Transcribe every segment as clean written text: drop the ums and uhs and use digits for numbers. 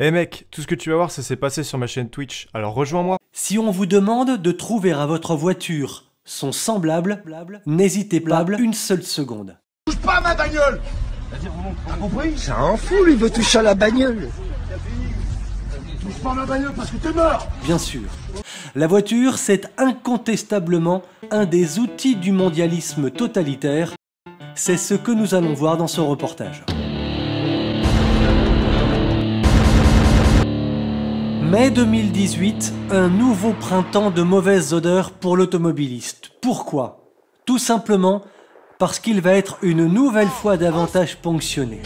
Eh mec, tout ce que tu vas voir, ça s'est passé sur ma chaîne Twitch, alors rejoins-moi. Si on vous demande de trouver à votre voiture son semblable, n'hésitez pas une seule seconde. Touche pas à ma bagnole. T'as compris? C'est un fou, lui, veut toucher à la bagnole. Touche pas à ma bagnole parce que t'es mort. Bien sûr. La voiture, c'est incontestablement un des outils du mondialisme totalitaire. C'est ce que nous allons voir dans ce reportage. Mai 2018, un nouveau printemps de mauvaises odeurs pour l'automobiliste. Pourquoi? Tout simplement parce qu'il va être une nouvelle fois davantage ponctionné.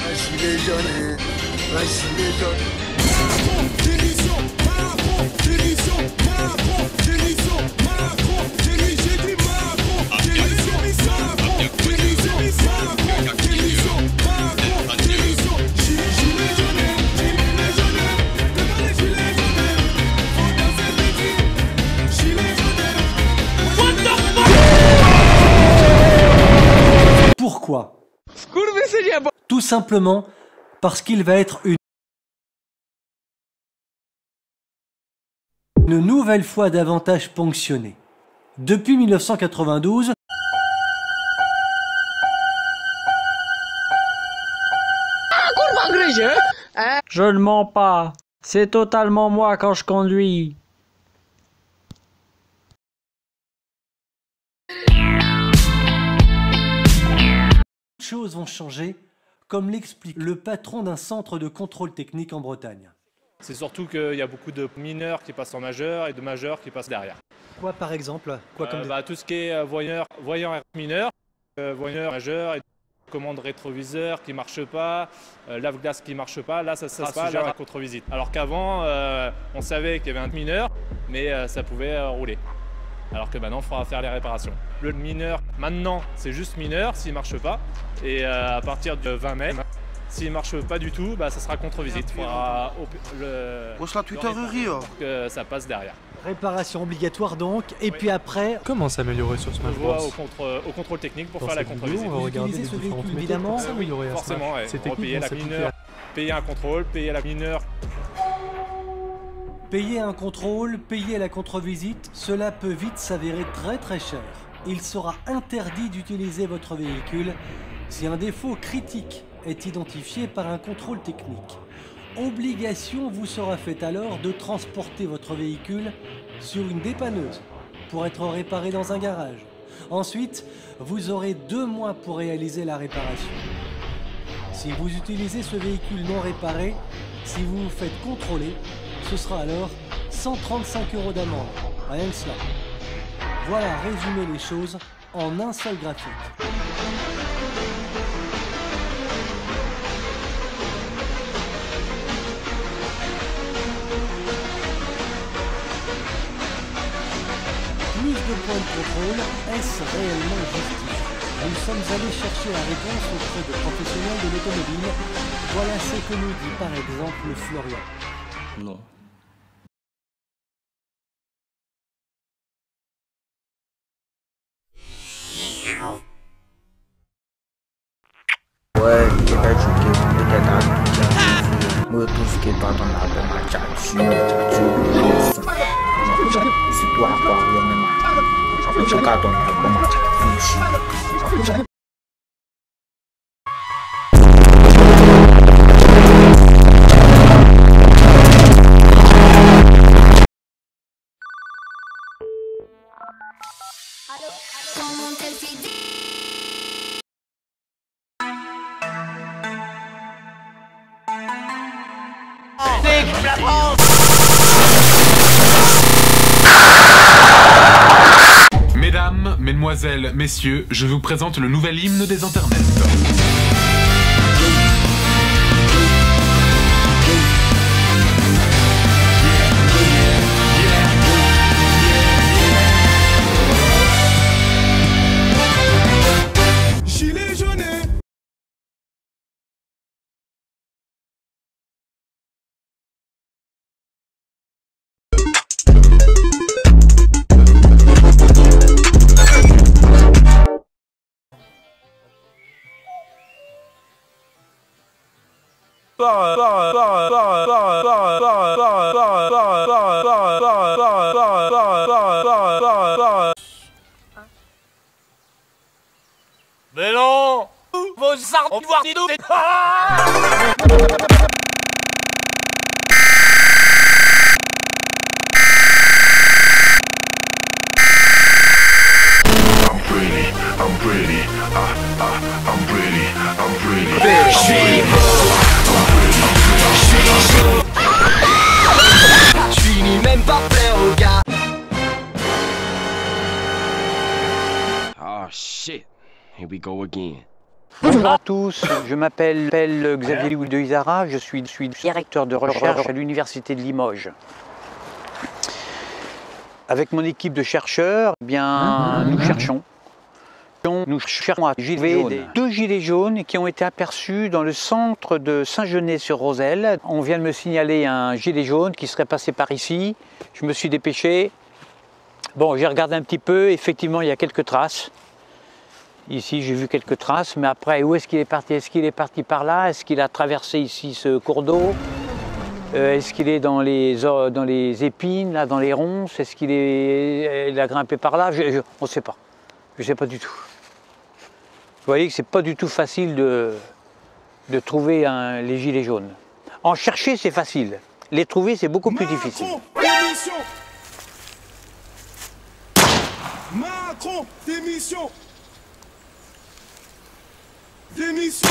Pourquoi? Tout simplement parce qu'il va être une nouvelle fois davantage ponctionné. Depuis 1992, Je ne mens pas. C'est totalement moi quand je conduis. les choses vont changer, comme l'explique le patron d'un centre de contrôle technique en Bretagne. C'est surtout qu'il y a beaucoup de mineurs qui passent en majeur et de majeurs qui passent derrière. Quoi par exemple? Quoi comme Tout ce qui est voyant mineur, voyant majeur, et commande rétroviseur qui ne marche pas, lave-glace qui ne marche pas, là ça sera sujet à la contre-visite. Alors qu'avant, on savait qu'il y avait un mineur, mais ça pouvait rouler. Alors que maintenant, il faudra faire les réparations. Le mineur, maintenant, c'est juste mineur s'il ne marche pas. Et à partir de 20 mai, s'il ne marche pas du tout, ça sera contre-visite. Il faudra que ça passe derrière. Réparation obligatoire donc, et puis après... Comment s'améliorer sur Smash Bros? Au contrôle technique pour Dans faire la cette vidéo, contre-visite. on va regarder les ce différentes véhicule, méthodes évidemment. pour s'améliorer à Forcément, Smash. ouais. Ces On va techniques payer vont la s'appliquer mineur, payer un contrôle, payer la mineur. Payer un contrôle, payer la contre-visite, cela peut vite s'avérer très cher. Il sera interdit d'utiliser votre véhicule si un défaut critique est identifié par un contrôle technique. Obligation vous sera faite alors de transporter votre véhicule sur une dépanneuse pour être réparé dans un garage. Ensuite, vous aurez 2 mois pour réaliser la réparation. Si vous utilisez ce véhicule non réparé, si vous vous faites contrôler, ce sera alors 135 € d'amende. Rien que cela. Voilà résumer les choses en un seul graphique. Plus de points de contrôle, est-ce réellement justifié? Nous sommes allés chercher la réponse auprès de professionnels de l'automobile. Voilà ce que nous dit par exemple Florian. Non. Ouais, kita juga kita tak mutus kita tak ada macam itu apa yang memang suka tuh apa macam Mesdames, mesdemoiselles, messieurs, je vous présente le nouvel hymne des internets. Mais non, vos sardes vont voir des doubles. Je finis même par plaire aux gars. Oh shit, here we go again. Bonjour à tous, je m'appelle Xavier Louis de Isara, je suis directeur de recherche à l'Université de Limoges. Avec mon équipe de chercheurs, eh bien, nous cherchons à deux gilets jaunes qui ont été aperçus dans le centre de Saint-Genès-sur-Roselle. On vient de me signaler un gilet jaune qui serait passé par ici. Je me suis dépêché. Bon, j'ai regardé un petit peu, effectivement il y a quelques traces. Ici j'ai vu quelques traces, mais après où est-ce qu'il est parti? Est-ce qu'il est parti par là? Est-ce qu'il a traversé ici ce cours d'eau? Est-ce qu'il est dans les épines, là, dans les ronces? Est-ce qu'il a grimpé par là? On ne sait pas. Je ne sais pas du tout. Vous voyez que c'est pas du tout facile de trouver les gilets jaunes. En chercher, c'est facile. Les trouver, c'est beaucoup plus difficile. Démission. Macron, démission. Démission.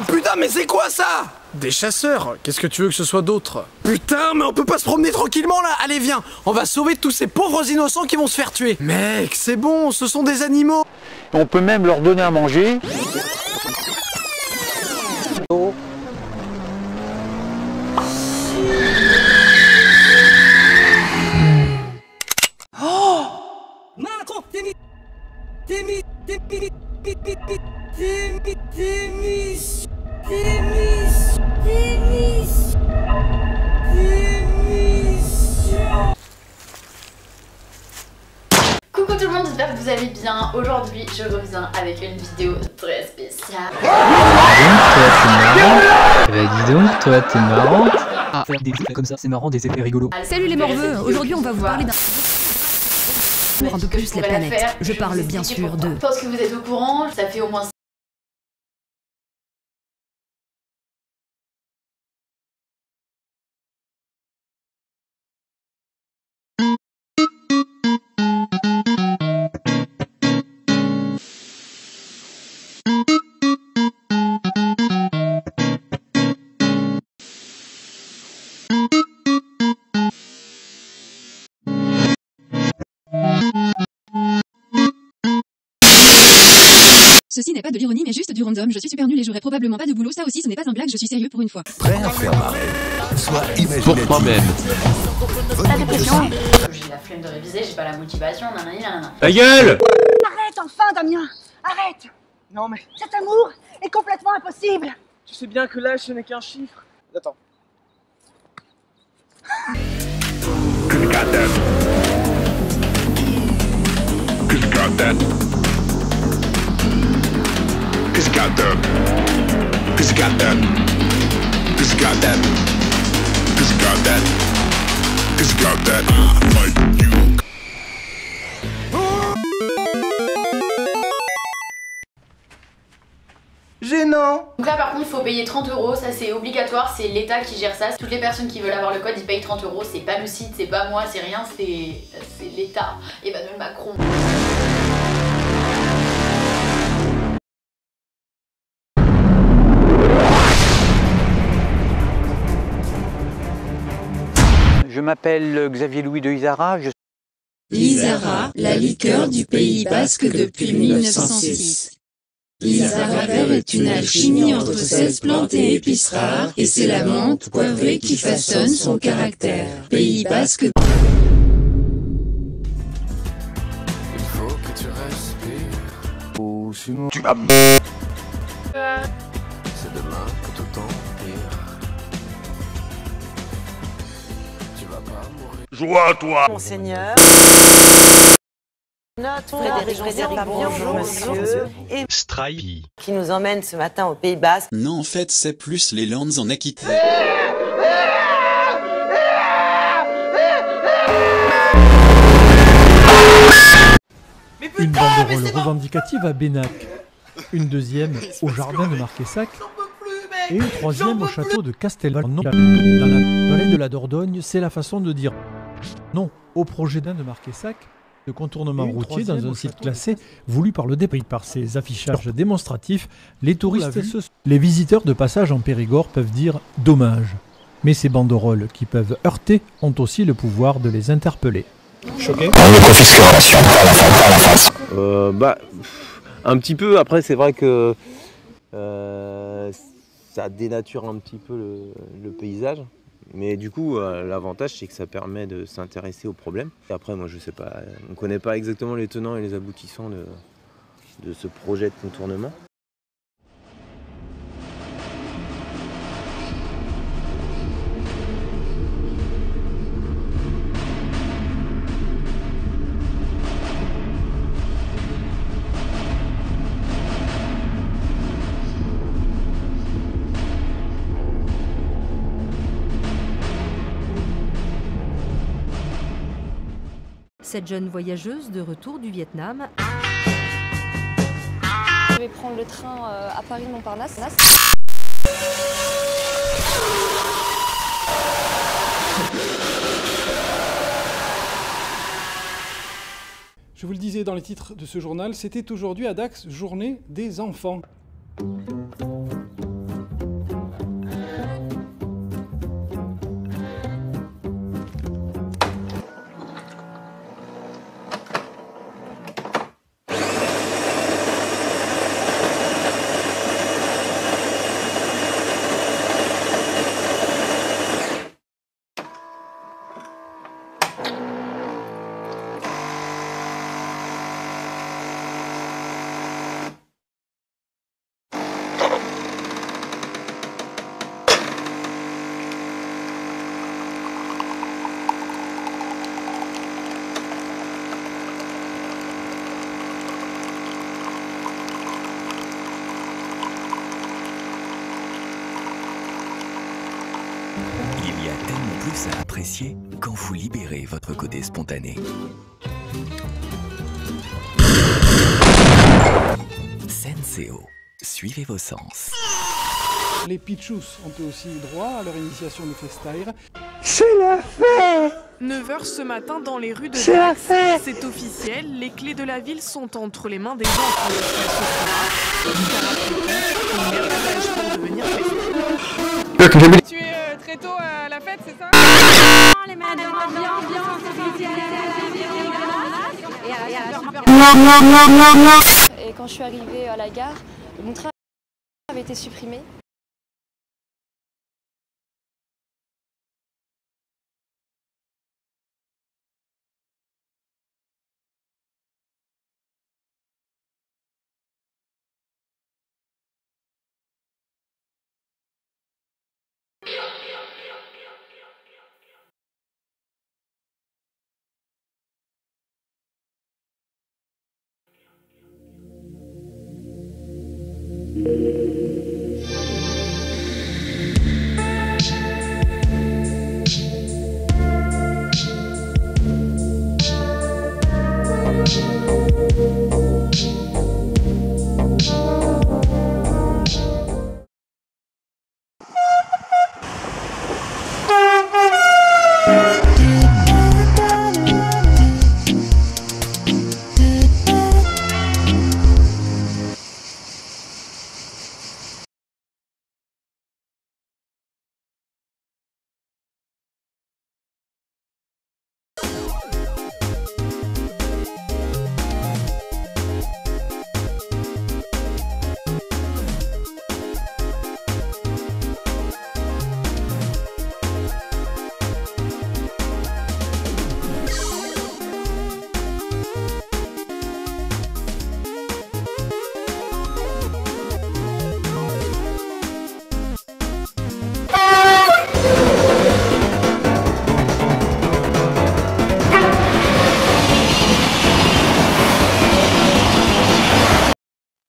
Putain, mais c'est quoi ça? Des chasseurs? Qu'est-ce que tu veux que ce soit d'autre? Putain, mais on peut pas se promener tranquillement là. Allez, viens, on va sauver tous ces pauvres innocents qui vont se faire tuer. Mec, c'est bon, ce sont des animaux. On peut même leur donner à manger. Oh, Macron, Coucou tout le monde, j'espère que vous allez bien. Aujourd'hui, je reviens avec une vidéo très spéciale. Dis donc, toi t'es marrant. Ah, faire des effets comme ça, c'est marrant, des effets rigolos. Salut les morveux, aujourd'hui on va vous parler d'un... Pour un peu plus la planète. Je parle bien sûr de... Je pense que vous êtes au courant, ça fait au moins... Ceci n'est pas de l'ironie mais juste du random, je suis super nulle et j'aurai probablement pas de boulot, ça aussi ce n'est pas un blague, je suis sérieux pour une fois. Prêt à faire marrer, sois imaginatif. Pour toi-même. La dépression. J'ai la flemme de réviser, j'ai pas la motivation, nanana. Ta gueule! Arrête enfin Damien, arrête. Non mais... Cet amour est complètement impossible. Tu sais bien que l'âge ce n'est qu'un chiffre. Attends. Cause you got that. Cause you got that. Cause you got that. Cause you got that. Cause you got that. Cause you got that. Cause you got that. Like you. Gênant. Donc là par contre il faut payer 30 €, ça c'est obligatoire, c'est l'État qui gère ça. Toutes les personnes qui veulent avoir le code ils payent 30 €, c'est pas le site, c'est pas moi, c'est rien, c'est l'État, Emmanuel Macron. Je m'appelle Xavier Louis de Isara. L'Isara, la liqueur du Pays Basque depuis 1906. L'Isara vert est une alchimie entre 16 plantes et épices rares, et c'est la menthe poivrée qui façonne son caractère. Pays Basque. Il faut que tu respires. Ou sinon tu vas... C'est demain que tout empire. Tu vas pas mourir. Joie à toi. Monseigneur. Notre Bonjour monsieur. Et Stripey. qui nous emmène ce matin au Pays Basque. Non, en fait, c'est plus les Landes en Aquitaine. Une banderole revendicative à Bénac, une deuxième au jardin de Marquessac et une troisième au château de Castelvano. Dans la vallée de la Dordogne, c'est la façon de dire non au projet de Marquessac de contournement routier dans un site classé voulu par le dépôt. Par ces affichages démonstratifs, les touristes, les visiteurs de passage en Périgord peuvent dire dommage. Mais ces banderoles qui peuvent heurter ont aussi le pouvoir de les interpeller. Choqué? On le confisquera la face. Un petit peu. Après, c'est vrai que ça dénature un petit peu le paysage. Mais du coup, l'avantage, c'est que ça permet de s'intéresser au problème. Et après, moi, je sais pas, on ne connaît pas exactement les tenants et les aboutissants de ce projet de contournement. Cette jeune voyageuse de retour du Vietnam. Je vais prendre le train à Paris-Montparnasse. Je vous le disais dans les titres de ce journal, c'était aujourd'hui à Dax, journée des enfants. Il y a tellement plus à apprécier quand vous libérez votre côté spontané. Senseo, suivez vos sens. Les Pichous ont aussi droit à leur initiation de freestyle. C'est la fête! 9h ce matin dans les rues de C'est la Dax. fête! C'est officiel, les clés de la ville sont entre les mains des enfants. Pour devenir Tu es très tôt à la fête, c'est ça? les mains devant l'ambiance Et quand je suis arrivée à la gare, mon train avait été supprimé.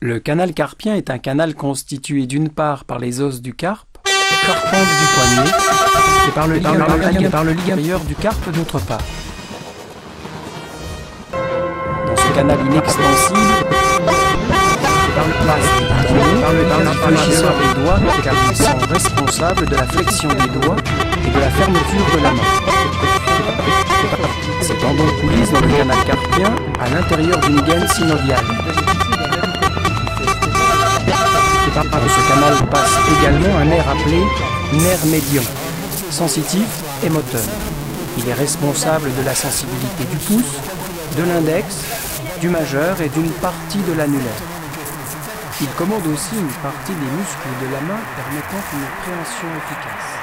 Le canal carpien est un canal constitué d'une part par les os du carpe, carpante du poignet, et par le ligament du carpe d'autre part. Dans ce canal inextensible, par le fléchisseur des doigts, car ils sont responsables de la flexion des doigts et de la fermeture de la main. Ces tendons coulissent dans le canal carpien à l'intérieur d'une gaine synoviale. Par ce canal passe également un nerf appelé nerf médian, sensitif et moteur. Il est responsable de la sensibilité du pouce, de l'index, du majeur et d'une partie de l'annulaire. Il commande aussi une partie des muscles de la main permettant une préhension efficace.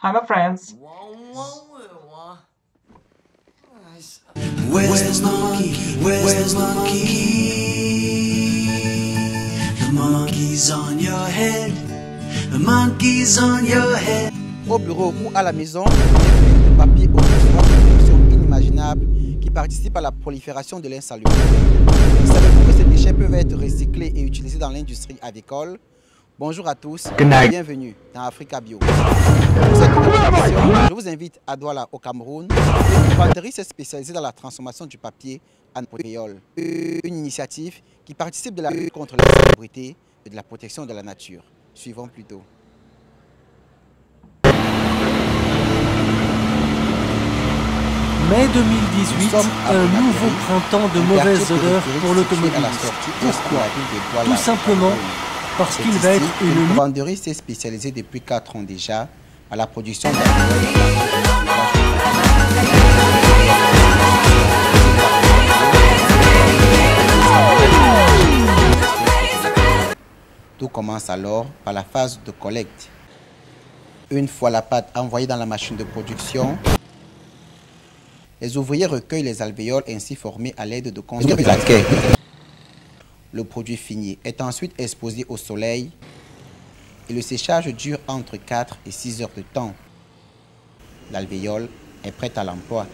Hello friends. Where's the monkey? Where's the monkey? The monkey's on your head. The monkey's on your head. Au bureau ou à la maison, des papiers au une production inimaginable qui participe à la prolifération de l'insalubre. Savez-vous que ces déchets peuvent être recyclés et utilisés dans l'industrie avicole? Bonjour à tous et bienvenue dans Africa Bio. Pour cette nouvelle émission, je vous invite à Douala au Cameroun. Une buanderie s'est spécialisée dans la transformation du papier en créole. Une initiative qui participe de la lutte contre la salubrité et de la protection de la nature. Suivons plutôt. Mai 2018, un nouveau printemps de mauvaises odeurs pour l'automobiliste. Pourquoi? Tout simplement parce qu'il va être une buanderie s'est spécialisée depuis 4 ans déjà à la production de Tout commence alors par la phase de collecte. Une fois la pâte envoyée dans la machine de production, les ouvriers recueillent les alvéoles ainsi formés à l'aide de constructeurs. Le produit fini est ensuite exposé au soleil et le séchage dure entre 4 et 6 heures de temps. L'alvéole est prête à l'emploi.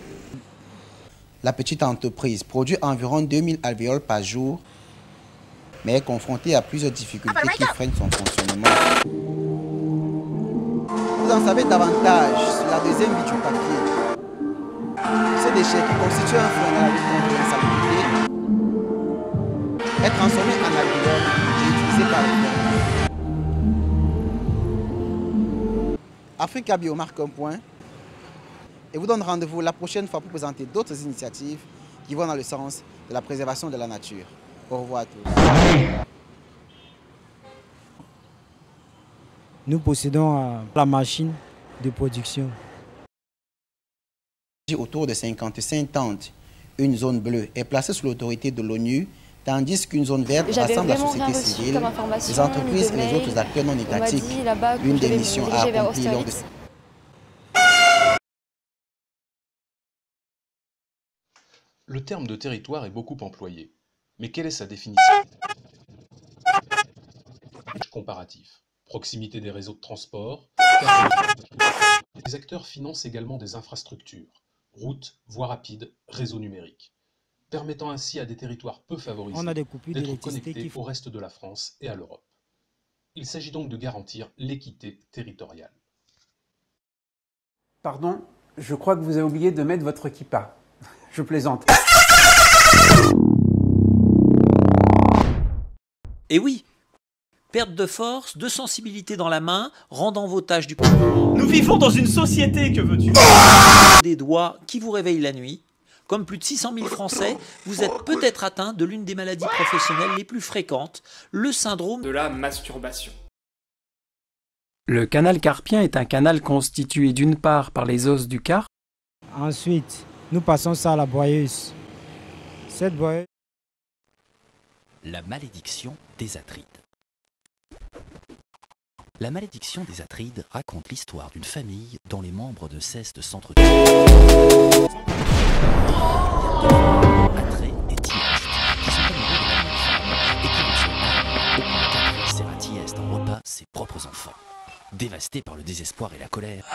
La petite entreprise produit environ 2000 alvéoles par jour, mais est confrontée à plusieurs difficultés qui freinent son fonctionnement. Vous en savez davantage sur la deuxième vie du papier. Ce déchet qui constitue un frein à la lutte contre l'insalubrité est transformé en alvéole et utilisé par les femmes. Africa Bio marque un point et vous donne rendez-vous la prochaine fois pour présenter d'autres initiatives qui vont dans le sens de la préservation de la nature. Au revoir à tous. Nous possédons la machine de production. Autour de 55 tentes, une zone bleue est placée sous l'autorité de l'ONU, tandis qu'une zone verte rassemble la société civile, les entreprises et les autres acteurs non étatiques. L'une des missions à accomplir lors de... Le terme de territoire est beaucoup employé. Mais quelle est sa définition? Comparatif. Proximité des réseaux de transport. Les acteurs financent également des infrastructures, routes, voies rapides, réseaux numériques, permettant ainsi à des territoires peu favorisés d'être connectés au reste de la France et à l'Europe. Il s'agit donc de garantir l'équité territoriale. Pardon, je crois que vous avez oublié de mettre votre kippa. Je plaisante. Et oui, perte de force, de sensibilité dans la main, rendant vos tâches du... Nous vivons dans une société, que veux-tu? Des doigts qui vous réveillent la nuit. Comme plus de 600 000 Français, vous êtes peut-être atteint de l'une des maladies professionnelles les plus fréquentes, le syndrome de la masturbation. Le canal carpien est un canal constitué d'une part par les os du carpe. Ensuite, nous passons ça à la boyeuse. Cette boyeuse... La malédiction des Atrides. La malédiction des Atrides raconte l'histoire d'une famille dont les membres ne cessent de s'entretuer. Atrée et Thyeste, qui sont amoureux de la même femme et qui ne sont pas au point qu'Atrée sert à Thyeste en repas ses propres enfants. Dévasté par le désespoir et la colère,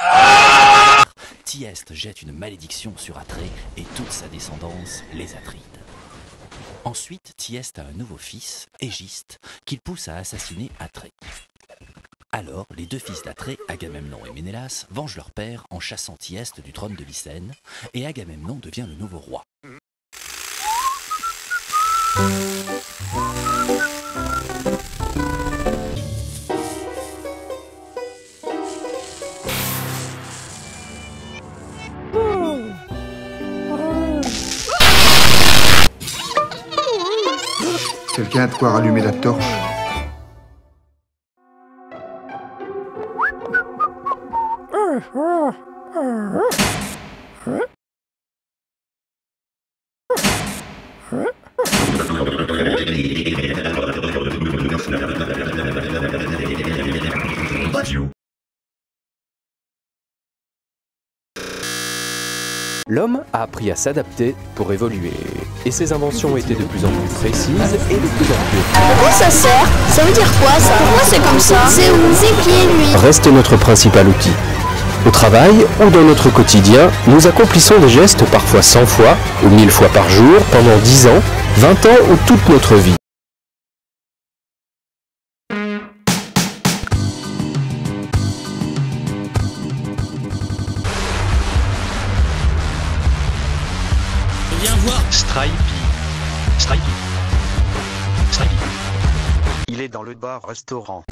Thyeste jette une malédiction sur Atrée et toute sa descendance, les Atrides. Ensuite, Thyeste a un nouveau fils, Égiste, qu'il pousse à assassiner Atrée. Alors, les deux fils d'Atrée, Agamemnon et Ménélas, vengent leur père en chassant Thyeste du trône de Lycène, et Agamemnon devient le nouveau roi. Quelqu'un a de quoi rallumer la torche? L'homme a appris à s'adapter pour évoluer, et ses inventions étaient de plus en plus précises et de plus en plus... Pourquoi ça sert? Ça veut dire quoi ça? Pourquoi c'est comme ça? C'est où? C'est qui lui? Reste notre principal outil. Au travail ou dans notre quotidien, nous accomplissons des gestes parfois 100 fois ou 1000 fois par jour pendant 10 ans, 20 ans ou toute notre vie. Viens voir Stripey. Il est dans le bar-restaurant.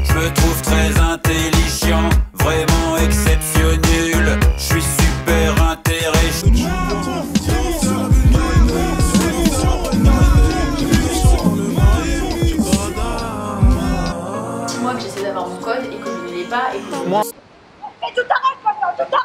Je me trouve très intelligent, vraiment exceptionnel. Je suis super intéressant. Moi que j'essaie d'avoir mon code et que je ne l'ai pas et que... Mais tout arrête maintenant, tout arrête!